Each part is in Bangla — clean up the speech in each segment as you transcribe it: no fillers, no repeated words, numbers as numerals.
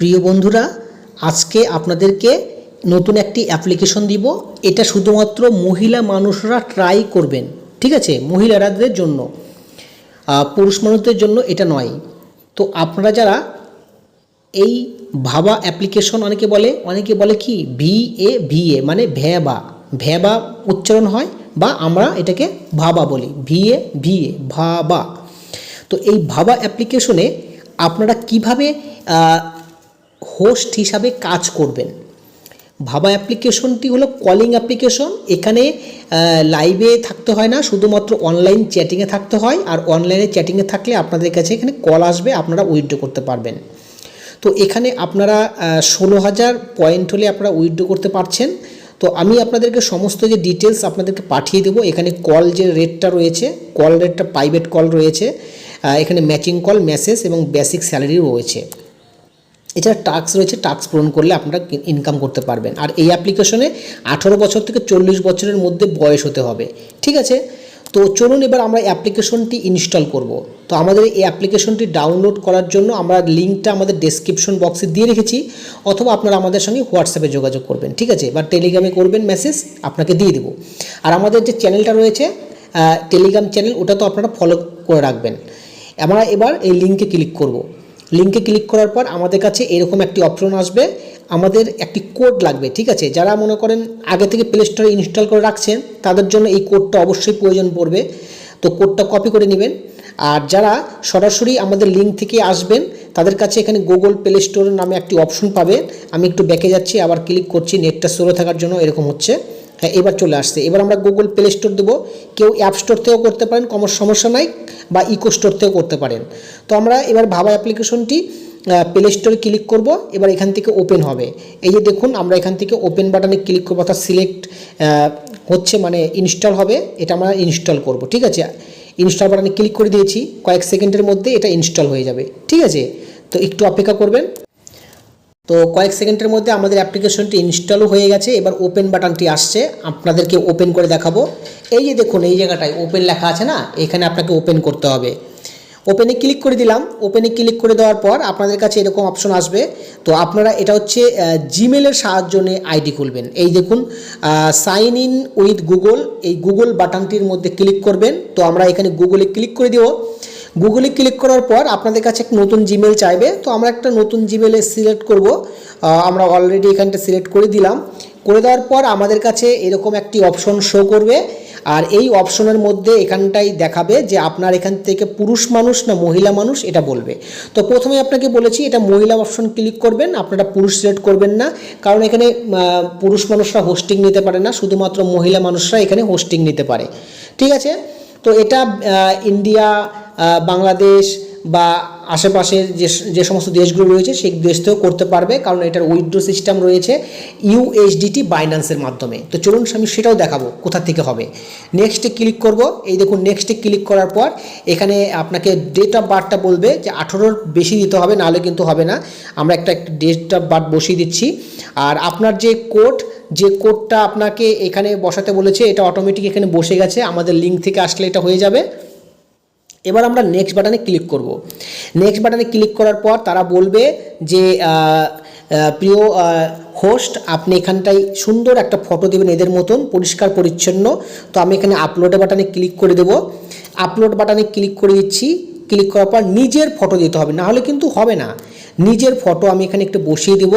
প্রিয় বন্ধুরা, আজকে আপনাদেরকে নতুন একটি অ্যাপ্লিকেশন দিব। এটা শুধুমাত্র মহিলা মানুষরা ট্রাই করবেন, ঠিক আছে? মহিলাদের জন্য, পুরুষ মানুষদের জন্য এটা নয়। তো আপনারা যারা এই ভাবা অ্যাপ্লিকেশন, অনেকে বলে কি VA মানে ভ্যাবা উচ্চারণ হয়, বা আমরা এটাকে ভাবা বলি, VA ভাবা। তো এই ভাবা অ্যাপ্লিকেশনে আপনারা কিভাবে হোস্ট হিসাবে কাজ করবেন। ভাবা অ্যাপ্লিকেশনটি হলো কলিং অ্যাপ্লিকেশন। এখানে লাইভে থাকতে হয় না, শুধুমাত্র অনলাইন চ্যাটিংয়ে থাকতে হয়। আর অনলাইনে চ্যাটিংয়ে থাকলে আপনাদের কাছে এখানে কল আসবে, আপনারা উইথড্র করতে পারবেন। তো এখানে আপনারা 16,000 পয়েন্ট হলে আপনারা উইথড্র করতে পারছেন। তো আমি আপনাদেরকে সমস্ত যে ডিটেলস আপনাদেরকে পাঠিয়ে দেবো। এখানে কল যে রেটটা রয়েছে, কল রেটটা প্রাইভেট কল রয়েছে, এখানে ম্যাচিং কল, মেসেজ এবং বেসিক স্যালারি রয়েছে। এছাড়া টাস্ক রয়েছে, টাস্ক পূরণ করলে আপনারা ইনকাম করতে পারবেন। আর এই অ্যাপ্লিকেশনে 18 বছর থেকে 40 বছরের মধ্যে বয়স হতে হবে, ঠিক আছে? তো চলুন এবার আমরা অ্যাপ্লিকেশনটি ইনস্টল করব। তো আমাদের এই অ্যাপ্লিকেশনটি ডাউনলোড করার জন্য আমরা লিঙ্কটা আমাদের ডেসক্রিপশন বক্সে দিয়ে রেখেছি, অথবা আপনারা আমাদের সঙ্গে হোয়াটসঅ্যাপে যোগাযোগ করবেন, ঠিক আছে? বা টেলিগ্রামে করবেন মেসেজ, আপনাকে দিয়ে দেবো। আর আমাদের যে চ্যানেলটা রয়েছে টেলিগ্রাম চ্যানেল, ওটা তো আপনারা ফলো করে রাখবেন। আমরা এবার এই লিঙ্কে ক্লিক করব। লিঙ্কে ক্লিক করার পর আমাদের কাছে এরকম একটি অপশন আসবে। আমাদের একটি কোড লাগবে, ঠিক আছে? যারা মনে করেন আগে থেকে প্লে স্টোরে ইনস্টল করে রাখছেন, তাদের জন্য এই কোডটা অবশ্যই প্রয়োজন পড়বে। তো কোডটা কপি করে নেবেন। আর যারা সরাসরি আমাদের লিঙ্ক থেকে আসবেন, তাদের কাছে এখানে গুগল প্লে স্টোর নামে একটি অপশন পাবেন। আমি একটু ব্যাকে যাচ্ছি, আবার ক্লিক করছি, নেটটা স্লো থাকার জন্য এরকম হচ্ছে। হ্যাঁ, এবার চলে আসছে। এবার আমরা গুগল প্লে স্টোর দেবো। কেউ অ্যাপ স্টোর থেকেও করতে পারেন, কোনো সমস্যা নাই, বা ইকো স্টোর থেকেও করতে পারেন। তো আমরা এবার ভাবা অ্যাপ্লিকেশনটি প্লে স্টোরে ক্লিক করব। এবার এখান থেকে ওপেন হবে। এই যে দেখুন, আমরা এখান থেকে ওপেন বাটনে ক্লিক করবো, অর্থাৎ সিলেক্ট হচ্ছে, মানে ইনস্টল হবে। এটা আমরা ইনস্টল করব, ঠিক আছে? ইনস্টল বাটনে ক্লিক করে দিয়েছি, কয়েক সেকেন্ডের মধ্যে এটা ইনস্টল হয়ে যাবে, ঠিক আছে? তো একটু অপেক্ষা করবেন। তো কয়েক সেকেন্ডের মধ্যে আমাদের অ্যাপ্লিকেশনটি ইনস্টলও হয়ে গেছে। এবার ওপেন বাটনটি আসছে, আপনাদেরকে ওপেন করে দেখাবো। এই যে দেখুন, এই জায়গাটায় ওপেন লেখা আছে না, এখানে আপনাকে ওপেন করতে হবে। ওপেনে ক্লিক করে দিলাম। ওপেনে ক্লিক করে দেওয়ার পর আপনাদের কাছে এরকম অপশন আসবে। তো আপনারা এটা হচ্ছে জিমেলের সাহায্য নিয়ে আইডি খুলবেন। এই দেখুন, সাইন ইন উইথ গুগল, এই গুগল বাটনটির মধ্যে ক্লিক করবেন। তো আমরা এখানে গুগলে ক্লিক করে দেবো। গুগলে ক্লিক করার পর আপনাদের কাছে একটা নতুন জিমেল চাইবে। তো আমরা একটা নতুন জিমেলে সিলেক্ট করব। আমরা অলরেডি এখানটা সিলেক্ট করে দিলাম। করে দেওয়ার পর আমাদের কাছে এরকম একটি অপশন শো করবে। আর এই অপশনের মধ্যে এখানটাই দেখাবে যে আপনার এখান থেকে পুরুষ মানুষ না মহিলা মানুষ, এটা বলবে। তো প্রথমে আপনাকে বলেছি এটা মহিলা অপশন ক্লিক করবেন, আপনারা পুরুষ সিলেক্ট করবেন না, কারণ এখানে পুরুষ মানুষরা হোস্টিং নিতে পারে না, শুধুমাত্র মহিলা মানুষরা এখানে হোস্টিং নিতে পারে, ঠিক আছে? তো এটা ইন্ডিয়া, বাংলাদেশ বা আশেপাশের যে সমস্ত দেশগুলো রয়েছে সেই দেশ থেকেও করতে পারবে, কারণ এটার উইথড্র সিস্টেম রয়েছে USDT বাইন্যান্সের মাধ্যমে। তো চলুন আমি সেটাও দেখাবো কোথা থেকে হবে। নেক্সটে ক্লিক করব। এই দেখুন, নেক্সটে ক্লিক করার পর এখানে আপনাকে ডেট অফ বার্থটা বলবে যে 18-র বেশি দিতে হবে, নাহলে কিন্তু হবে না। আমরা একটা ডেট অফ বার্থ বসিয়ে দিচ্ছি। আর আপনার যে কোডটা আপনাকে এখানে বসাতে বলেছে, এটা অটোমেটিক এখানে বসে গেছে, আমাদের লিঙ্ক থেকে আসলে এটা হয়ে যাবে। এবার আমরা নেক্সট বাটনে ক্লিক করব। নেক্সট বাটনে ক্লিক করার পর তারা বলবে যে প্রিয় হোস্ট, আপনি এখানটায় সুন্দর একটা ফটো দেবেন, এদের মতন পরিষ্কার পরিচ্ছন্ন। তো আমি এখানে আপলোড বাটনে ক্লিক করে দেব। আপলোড বাটনে ক্লিক করে দিচ্ছি। ক্লিক করার পর নিজের ফটো দিতে হবে, না হলে কিন্তু হবে না। নিজের ফটো আমি এখানে একটু বসিয়ে দেব।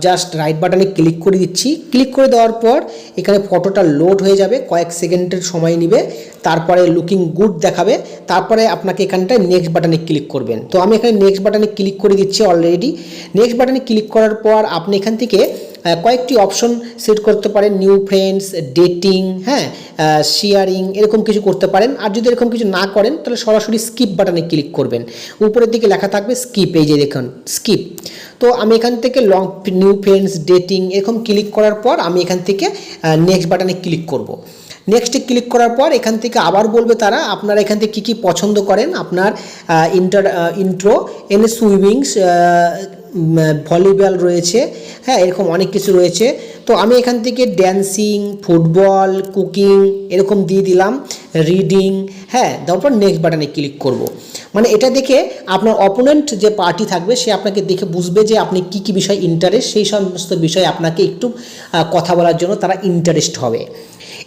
জাস্ট রাইট বাটনে ক্লিক করে দিচ্ছি। ক্লিক করে দেওয়ার পর এখানে ফটোটা লোড হয়ে যাবে, কয়েক সেকেন্ডের সময় নেবে। তারপরে লুকিং গুড দেখাবে। তারপরে আপনাকে এখানটায় নেক্সট বাটনে ক্লিক করবেন। তো আমি এখানে নেক্সট বাটনে ক্লিক করে দিচ্ছি অলরেডি। নেক্সট বাটনে ক্লিক করার পর আপনি এখান থেকে কয়েকটি অপশন সেট করতে পারেন, নিউ ফ্রেন্ডস, ডেটিং, হ্যাঁ, শেয়ারিং, এরকম কিছু করতে পারেন। আর যদি এরকম কিছু না করেন তাহলে সরাসরি স্কিপ বাটনে ক্লিক করবেন। উপরের দিকে লেখা থাকবে স্কিপ, এই যে দেখুন স্কিপ। তো আমি এখান থেকে নিউ ফ্রেন্ডস, ডেটিং এরকম ক্লিক করার পর আমি এখান থেকে নেক্সট বাটনে ক্লিক করব। নেক্সটে ক্লিক করার পর এখান থেকে আবার বলবে তারা আপনারা এখান থেকে কী পছন্দ করেন, আপনার ইন্ট্রো, সুইমিংস, ভলিবল রয়েছে, হ্যাঁ এরকম অনেক কিছু রয়েছে। তো আমি এখান থেকে ড্যান্সিং, ফুটবল, কুকিং এরকম দিয়ে দিলাম, রিডিং, হ্যাঁ তারপর নেক্সট বাটনে ক্লিক করব। মানে এটা দেখে আপনার অপোনেন্ট যে পার্টি থাকবে সে আপনাকে দেখে বুঝবে যে আপনি কী কী বিষয় ইন্টারেস্ট, সেই সমস্ত বিষয়ে আপনাকে একটু কথা বলার জন্য তারা ইন্টারেস্ট হবে।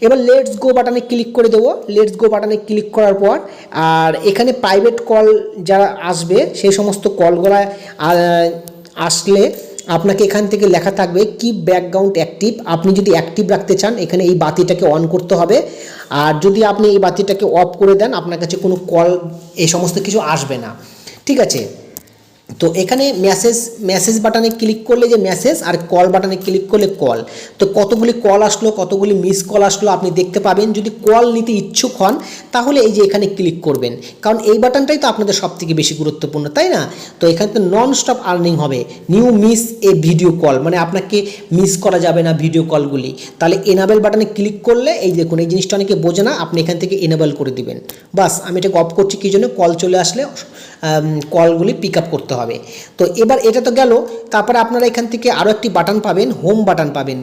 এবার লেটস গো বাটনে ক্লিক করে দেবো। লেটস গো বাটনে ক্লিক করার পর আর এখানে প্রাইভেট কল যারা আসবে সেই সমস্ত কলগুলো আসলে আপনাকে এখান থেকে লেখা থাকবে কিপ ব্যাকগ্রাউন্ড অ্যাক্টিভ। আপনি যদি অ্যাক্টিভ রাখতে চান এখানে এই বাতিটাকে অন করতে হবে, আর যদি আপনি এই বাতিটাকে অফ করে দেন আপনার কাছে কোনো কল এই সমস্ত কিছু আসবে না, ঠিক আছে। তো এখানে মেসেজ বাটনে ক্লিক করলে যে মেসেজ, আর কল বাটনে ক্লিক করলে কল। তো কতগুলি কল আসলো, কতগুলি মিস কল আসলো আপনি দেখতে পাবেন। যদি কল নিতে ইচ্ছুক হন তাহলে এই যে এখানে ক্লিক করবেন, কারণ এই বাটনটাই তো আপনাদের সবথেকে বেশি গুরুত্বপূর্ণ, তাই না। তো এখানে তো নন স্টপ আর্নিং হবে। নিউ মিস এ ভিডিও কল, মানে আপনাকে মিস করা যাবে না ভিডিও কলগুলি। তাহলে এনাবেল বাটনে ক্লিক করলে এই দেখুন এই জিনিসটা অনেকে বোঝে না, আপনি এখান থেকে এনেবেল করে দিবেন। বাস আমি এটাকে অফ করছি কী জন্য, কল চলে আসলে কলগুলি পিক আপ করতে হবে। তো এবার এটা তো গেল। তারপরে আপনারা এখান থেকে আরও একটি বাটন পাবেন, হোম বাটন পাবেন,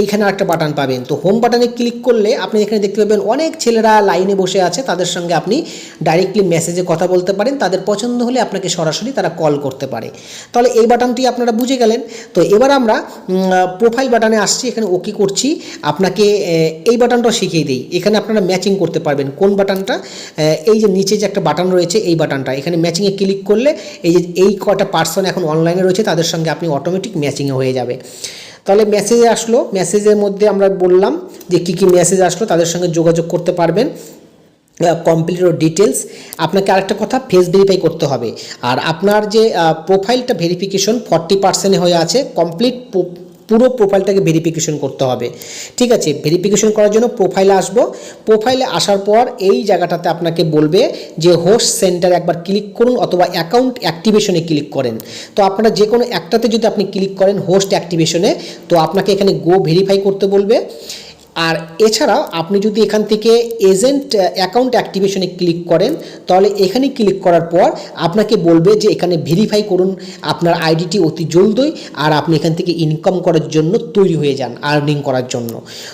এইখানে আরেকটা বাটন পাবেন। তো হোম বাটনে ক্লিক করলে আপনি এখানে দেখতে পাবেন অনেক ছেলেরা লাইনে বসে আছে, তাদের সঙ্গে আপনি ডাইরেক্টলি মেসেজে কথা বলতে পারেন, তাদের পছন্দ হলে আপনাকে সরাসরি তারা কল করতে পারে। তাহলে এই বাটনটি আপনারা বুঝে গেলেন। তো এবার আমরা প্রোফাইল বাটনে আসছি, এখানে ওকে করছি। আপনাকে এই বাটনটাও শিখিয়ে দিই, এখানে আপনারা ম্যাচিং করতে পারবেন কোন বাটনটা। এই যে নিচে যে একটা বাটন রয়েছে এই বাটনটা, এখানে ম্যাচিংয়ে ক্লিক করলে এই যে এই কটা পার্সন এখন অনলাইনে রয়েছে তাদের সঙ্গে আপনি অটোমেটিক ম্যাচিংয়ে হয়ে যাবে। তাহলে মেসেজে আসলো, মেসেজের মধ্যে আমরা বললাম যে কী কী মেসেজ আসলো, তাদের সঙ্গে যোগাযোগ করতে পারবেন। Complete details. আপনাকে আরেকটা কথা, ফেস ভেরিফাই করতে হবে। আর আপনার যে প্রোফাইলটা ভেরিফিকেশন 40% হয়ে আছে, কমপ্লিট পুরো প্রোফাইলটাকে ভেরিফিকেশন করতে হবে, ঠিক আছে। ভেরিফিকেশন করার জন্য প্রোফাইলে আসবো। প্রোফাইলে আসার পর এই জায়গাটাতে আপনাকে বলবে যে হোস্ট সেন্টার একবার ক্লিক করুন অথবা অ্যাকাউন্ট অ্যাক্টিভেশনে ক্লিক করেন। তো আপনারা যে কোনো একটাতে যদি আপনি ক্লিক করেন হোস্ট অ্যাক্টিভেশনে, তো আপনাকে এখানে গো ভেরিফাই করতে বলবে। আর এছাড়াও আপনি যদি এখান থেকে এজেন্ট অ্যাকাউন্ট অ্যাক্টিভেশনে ক্লিক করেন তাহলে এখানে ক্লিক করার পর আপনাকে বলবে যে এখানে ভেরিফাই করুন আপনার আইডিটি অতি জলদি, আর আপনি এখান থেকে ইনকাম করার জন্য তৈরি হয়ে যান, আর্নিং করার জন্য।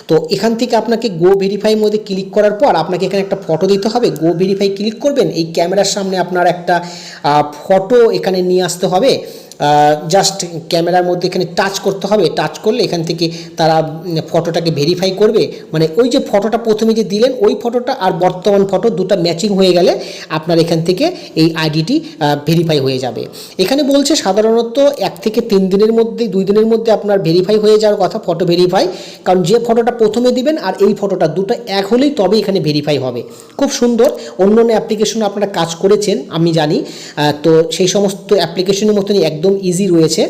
তো এখান থেকে আপনাকে গো ভেরিফাইয়ের মধ্যে ক্লিক করার পর আপনাকে এখানে একটা ফটো দিতে হবে। গো ভেরিফাই ক্লিক করবেন, এই ক্যামেরার সামনে আপনার একটা ফটো এখানে নিয়ে আসতে হবে। জাস্ট ক্যামেরার মধ্যে এখানে টাচ করতে হবে, টাচ করলে এখান থেকে তারা ফটোটাকে ভেরিফাই করবে। মানে ওই যে ফটোটা প্রথমে যে দিলেন ওই ফটোটা আর বর্তমান ফটো দুটো ম্যাচিং হয়ে গেলে আপনার এখান থেকে এই আইডিটি ভেরিফাই হয়ে যাবে। এখানে বলছে সাধারণত 1 থেকে 3 দিনের মধ্যে 2 দিনের মধ্যে আপনার ভেরিফাই হয়ে যাওয়ার কথা, ফটো ভেরিফাই। কারণ যে ফটোটা প্রথমে দিবেন আর এই ফটোটা দুটো এক হলেই তবে এখানে ভেরিফাই হবে। খুব সুন্দর। অন্য অন্য অ্যাপ্লিকেশনে আপনারা কাজ করেছেন আমি জানি, তো সেই সমস্ত অ্যাপ্লিকেশনের মতনই একদম ইজি রয়েছে।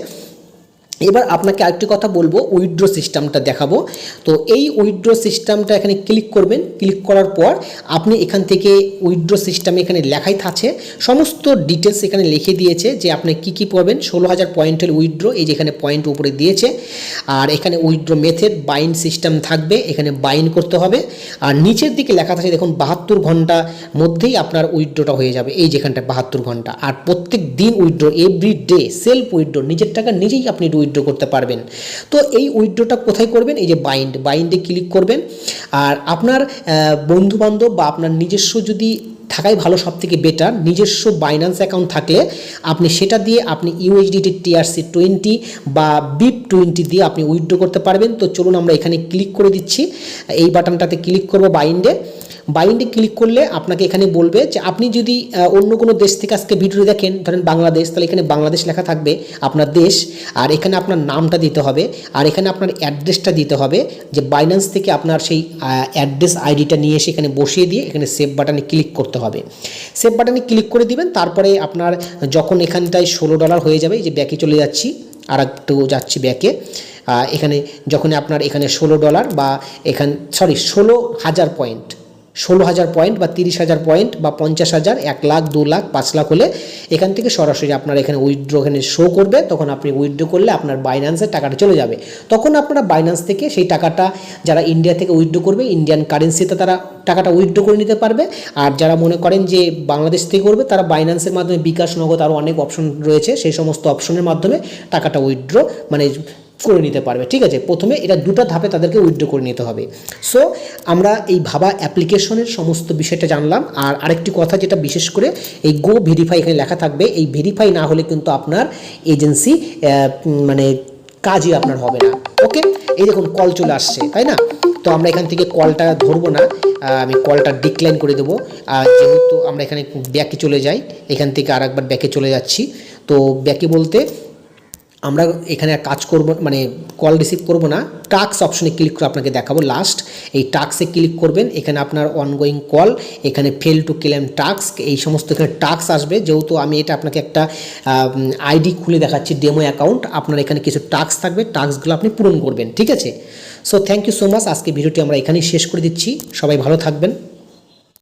এবার আপনাকে আরেকটি কথা বলবো, উইথড্র সিস্টেমটা দেখাবো। তো এই উইথড্র সিস্টেমটা এখানে ক্লিক করবেন। ক্লিক করার পর আপনি এখান থেকে উইথড্র সিস্টেমে এখানে লেখাই থাকছে, সমস্ত ডিটেলস এখানে লিখে দিয়েছে যে আপনি কী কী পাবেন। 16,000 পয়েন্টের উইথড্র, এই যেখানে পয়েন্ট উপরে দিয়েছে। আর এখানে উইথড্র মেথড বাইন্ড সিস্টেম থাকবে, এখানে বাইন্ড করতে হবে। আর নিচের দিকে লেখা থাকছে দেখুন 72 ঘন্টার মধ্যেই আপনার উইথড্রটা হয়ে যাবে, এই যেখানটা 72 ঘন্টা। আর প্রত্যেক দিন withdraw, every day self withdraw, নিজের টাকা নিজেই আপনি উইথড্র করতে পারবেন। তো এই উইথড্রটা কোথায় করবেন, এই যে বাইন্ডে ক্লিক করবেন। আর আপনার বন্ধুবান্ধব বা আপনার নিজস্ব যদি থাকাই ভালো, সব থেকে বেটার। নিজস্ব বাইন্যান্স অ্যাকাউন্ট থাকলে আপনি সেটা দিয়ে আপনি ইউএসডিটি TRC20 বা BIP20 দিয়ে আপনি উইথড্র করতে পারবেন। তো চলুন আমরা এখানে ক্লিক করে দিচ্ছি, এই বাটনটাতে ক্লিক করব বাইন্ডে ক্লিক করলে আপনাকে এখানে বলবে যে আপনি যদি অন্য কোনো দেশ থেকে আজকে ভিডিও দেখেন, ধরেন বাংলাদেশ, তাহলে এখানে বাংলাদেশ লেখা থাকবে আপনার দেশ। আর এখানে আপনার নামটা দিতে হবে, আর এখানে আপনার অ্যাড্রেসটা দিতে হবে, যে বাইন্যান্স থেকে আপনার সেই অ্যাড্রেস আইডিটা নিয়ে এসে এখানে বসিয়ে দিয়ে এখানে সেভ বাটনে ক্লিক করতে হবে। সেভ বাটনে ক্লিক করে দিবেন। তারপরে আপনার যখন এখানটায় $16 হয়ে যাবে, যে ব্যাকে চলে যাচ্ছি, আর একটু যাচ্ছি ব্যাকে। এখানে যখন আপনার এখানে $16 বা 16,000 পয়েন্ট, 16,000 পয়েন্ট বা 30,000 পয়েন্ট বা 50,000, 1 লাখ, 2 লাখ, 5 লাখ হলে এখান থেকে সরাসরি আপনার এখানে উইথড্র এখানে শো করবে। তখন আপনি উইথড্র করলে আপনার বাইন্যান্সের টাকাটা চলে যাবে। তখন আপনারা বাইন্যান্স থেকে সেই টাকাটা, যারা ইন্ডিয়া থেকে উইথড্র করবে, ইন্ডিয়ান কারেন্সিতে তারা টাকাটা উইথড্র করে নিতে পারবে। আর যারা মনে করেন যে বাংলাদেশ থেকে করবে, তারা বাইন্যান্সের মাধ্যমে, বিকাশ, নগদ, আরও অনেক অপশন রয়েছে, সেই সমস্ত অপশনের মাধ্যমে টাকাটা উইথড্র মানে করে নিতে পারবে। ঠিক আছে, প্রথমে এটা দুটো ধাপে তাদেরকে উইথড্র করে নিতে হবে। সো আমরা এই ভাবা অ্যাপ্লিকেশনের সমস্ত বিষয়টা জানলাম। আর আরেকটি কথা, যেটা বিশেষ করে এই গো ভেরিফাই এখানে লেখা থাকবে, এই ভেরিফাই না হলে কিন্তু আপনার এজেন্সি মানে কাজই আপনার হবে না। ওকে, এই দেখুন কল চলে আসছে, তাই না? তো আমরা এখান থেকে কলটা ধরবো না, আমি কলটা ডিক্লাইন করে দেবো। যেহেতু আমরা এখানে ব্যাকে চলে যাই, এখান থেকে আরেকবার ব্যাকে চলে যাচ্ছি। তো ব্যাকে বলতে আমরা এখানে কাজ করব, মানে কল রিসিভ করব না, টাস্ক অপশনে ক্লিক করে আপনাকে দেখাবো লাস্ট। এই টাস্কে ক্লিক করবেন, এখানে আপনার অনগোয়িং কল, এখানে ফেল টু ক্লেম টাস্ক, এই সমস্ত এখানে টাস্ক আসবে। যেহেতু আমি এটা আপনাকে একটা আইডি খুলে দেখাচ্ছি, ডেমো অ্যাকাউন্ট, আপনার এখানে কিছু টাস্ক থাকবে, টাস্কগুলো আপনি পূরণ করবেন। ঠিক আছে, so thank you so much. আজকে ভিডিওটি আমরা এখানেই শেষ করে দিচ্ছি। সবাই ভালো থাকবেন।